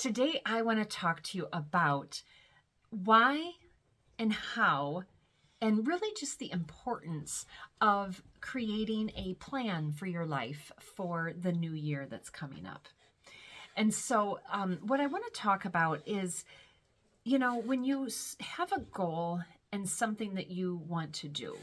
Today I want to talk to you about why and how, and really just the importance of creating a plan for your life for the new year that's coming up. And so what I want to talk about is, when you have a goal and something that you want to do,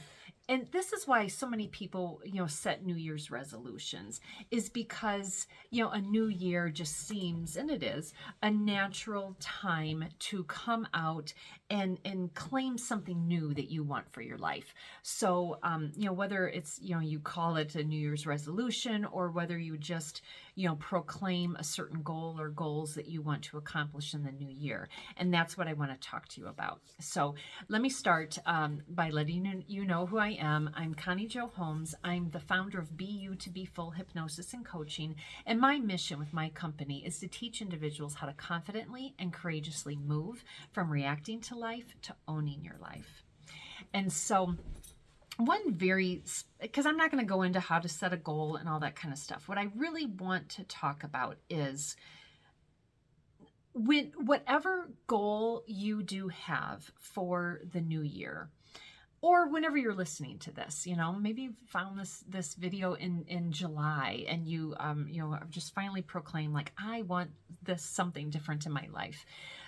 and this is why so many people, set New Year's resolutions, is because, a new year just seems, and it is, a natural time to come out and claim something new that you want for your life. So, whether it's, you call it a New Year's resolution, or whether you just, proclaim a certain goal or goals that you want to accomplish in the new year. And that's what I want to talk to you about. So let me start by letting you know who I am. I'm Connie Jo Holmes. I'm the founder of BU2BFULL Hypnosis and Coaching, and my mission with my company is to teach individuals how to confidently and courageously move from reacting to life to owning your life. And so because I'm not going to go into how to set a goal and all that kind of stuff. What I really want to talk about is whatever goal you do have for the new year, or whenever you're listening to this, maybe you found this video in July, and you just finally proclaimed, like, I want something different in my life.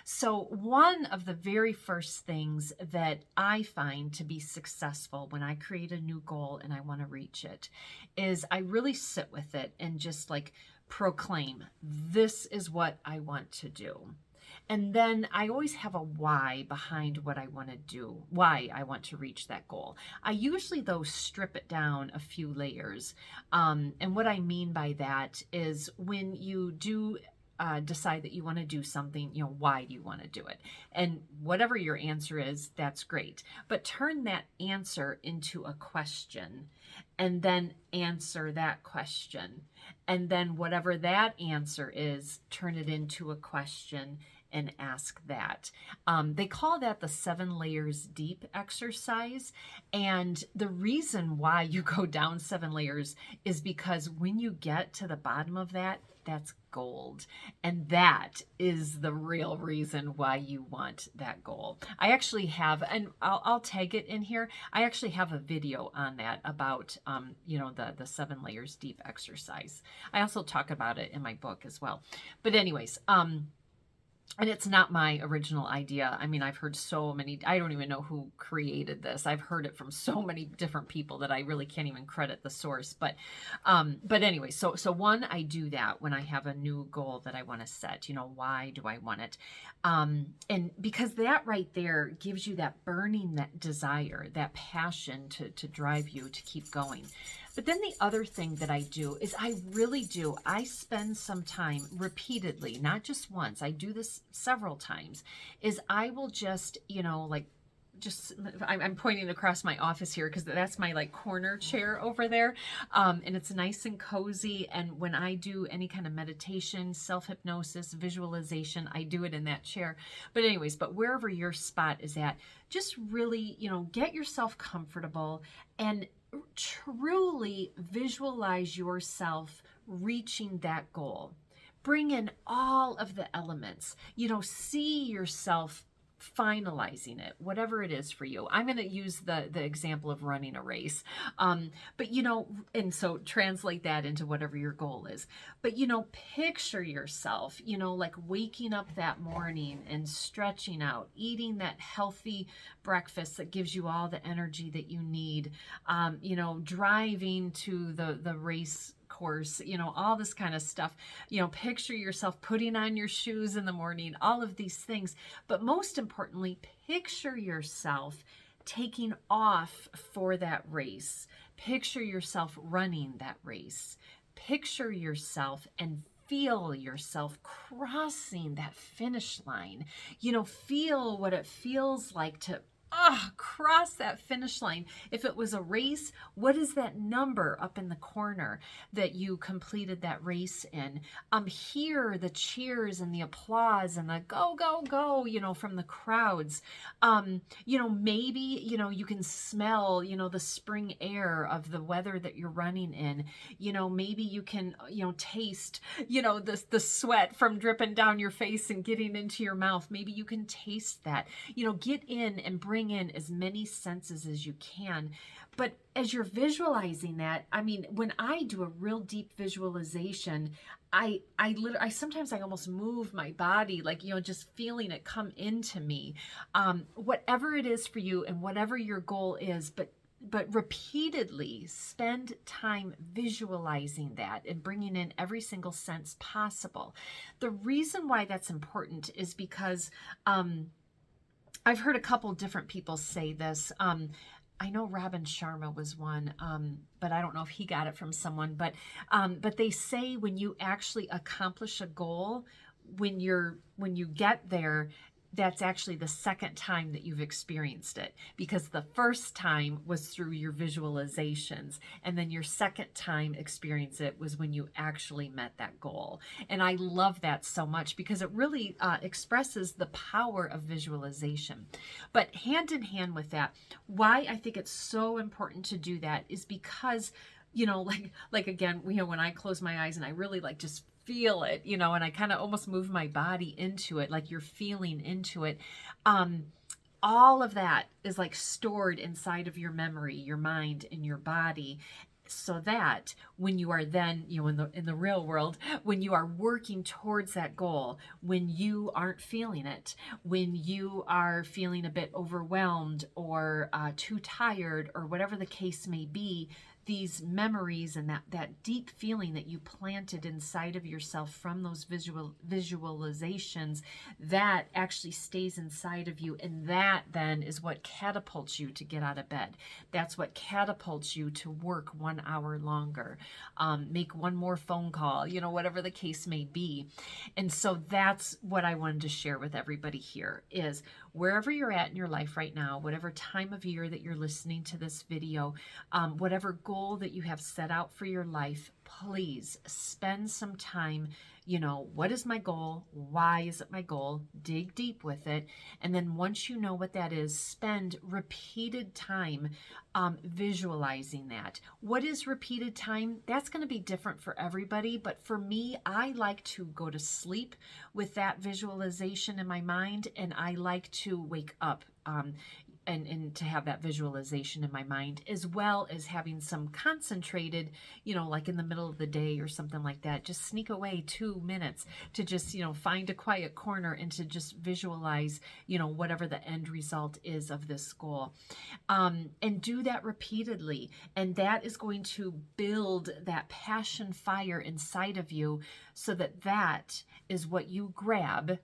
So one of the very first things that I find to be successful when I create a new goal and I want to reach it is I really sit with it and just like proclaim, this is what I want to do. And then I always have a why behind what I want to do, why I want to reach that goal. I usually, though, strip it down a few layers. And what I mean by that is when you do decide that you want to do something, why do you want to do it? And whatever your answer is, that's great. But turn that answer into a question, and then answer that question. And then whatever that answer is, turn it into a question and ask that. They call that the 7 layers deep exercise. And the reason why you go down 7 layers is because when you get to the bottom of that, that's gold. And that is the real reason why you want that goal. I actually have, and I'll tag it in here, I actually have a video on that about, the 7 layers deep exercise. I also talk about it in my book as well. But anyways, and it's not my original idea. I mean, I've heard so many, I don't even know who created this. I've heard it from so many different people that I really can't even credit the source. But anyway, so one, I do that when I have a new goal that I want to set. Why do I want it? And because that right there gives you that burning, that desire, that passion to drive you to keep going. But then the other thing that I do is I spend some time repeatedly, not just once, I do this several times, is I will just, I'm pointing across my office here because that's my corner chair over there. And it's nice and cozy. And when I do any kind of meditation, self-hypnosis, visualization, I do it in that chair. But anyways, wherever your spot is at, just really, get yourself comfortable and truly visualize yourself reaching that goal. Bring in all of the elements, see yourself finalizing it, whatever it is for you. I'm going to use the example of running a race. But, and so translate that into whatever your goal is. But, picture yourself, like waking up that morning and stretching out, eating that healthy breakfast that gives you all the energy that you need, driving to the race course, all this kind of stuff, picture yourself putting on your shoes in the morning, all of these things. But most importantly, picture yourself taking off for that race. Picture yourself running that race. Picture yourself and feel yourself crossing that finish line. Feel what it feels like to cross that finish line. If it was a race, what is that number up in the corner that you completed that race in? Hear the cheers and the applause and the go, go, go, from the crowds. Maybe, you can smell, the spring air of the weather that you're running in. Maybe you can, taste, the sweat from dripping down your face and getting into your mouth. Maybe you can taste that. Get in and bring in as many senses as you can. But as you're visualizing that, when I do a real deep visualization, I sometimes I almost move my body, like, just feeling it come into me. Whatever it is for you and whatever your goal is, but repeatedly spend time visualizing that and bringing in every single sense possible. The reason why that's important is because I've heard a couple different people say this. I know Robin Sharma was one, but I don't know if he got it from someone. But they say when you actually accomplish a goal, when you get there, that's actually the second time that you've experienced it, because the first time was through your visualizations, and then your second time experience it was when you actually met that goal. And I love that so much because it really expresses the power of visualization. But hand in hand with that, why I think it's so important to do that is because, like again, when I close my eyes and I really just feel it, and I kind of almost move my body into it, like you're feeling into it. All of that is stored inside of your memory, your mind, and your body, so that when you are then, in the real world, when you are working towards that goal, when you aren't feeling it, when you are feeling a bit overwhelmed or too tired or whatever the case may be, these memories and that deep feeling that you planted inside of yourself from those visualizations, that actually stays inside of you. And that then is what catapults you to get out of bed. That's what catapults you to work 1 hour longer, make one more phone call, whatever the case may be. And so that's what I wanted to share with everybody here is wherever you're at in your life right now, whatever time of year that you're listening to this video, whatever goal that you have set out for your life, please spend some time, what is my goal? Why is it my goal? Dig deep with it. And then once you know what that is, spend repeated time visualizing that. What is repeated time? That's going to be different for everybody. But for me, I like to go to sleep with that visualization in my mind, and I like to wake up and to have that visualization in my mind, as well as having some concentrated, like in the middle of the day or something like that, just sneak away 2 minutes to just, find a quiet corner and to just visualize, whatever the end result is of this goal. And do that repeatedly. And that is going to build that passion fire inside of you so that is what you grab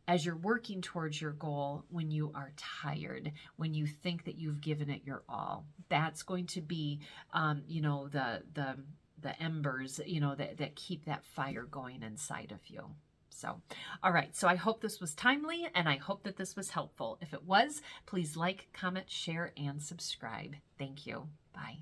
as you're working towards your goal when you are tired, when you think that you've given it your all. That's going to be, the embers, that keep that fire going inside of you. So, all right. So I hope this was timely, and I hope that this was helpful. If it was, please like, comment, share, and subscribe. Thank you. Bye.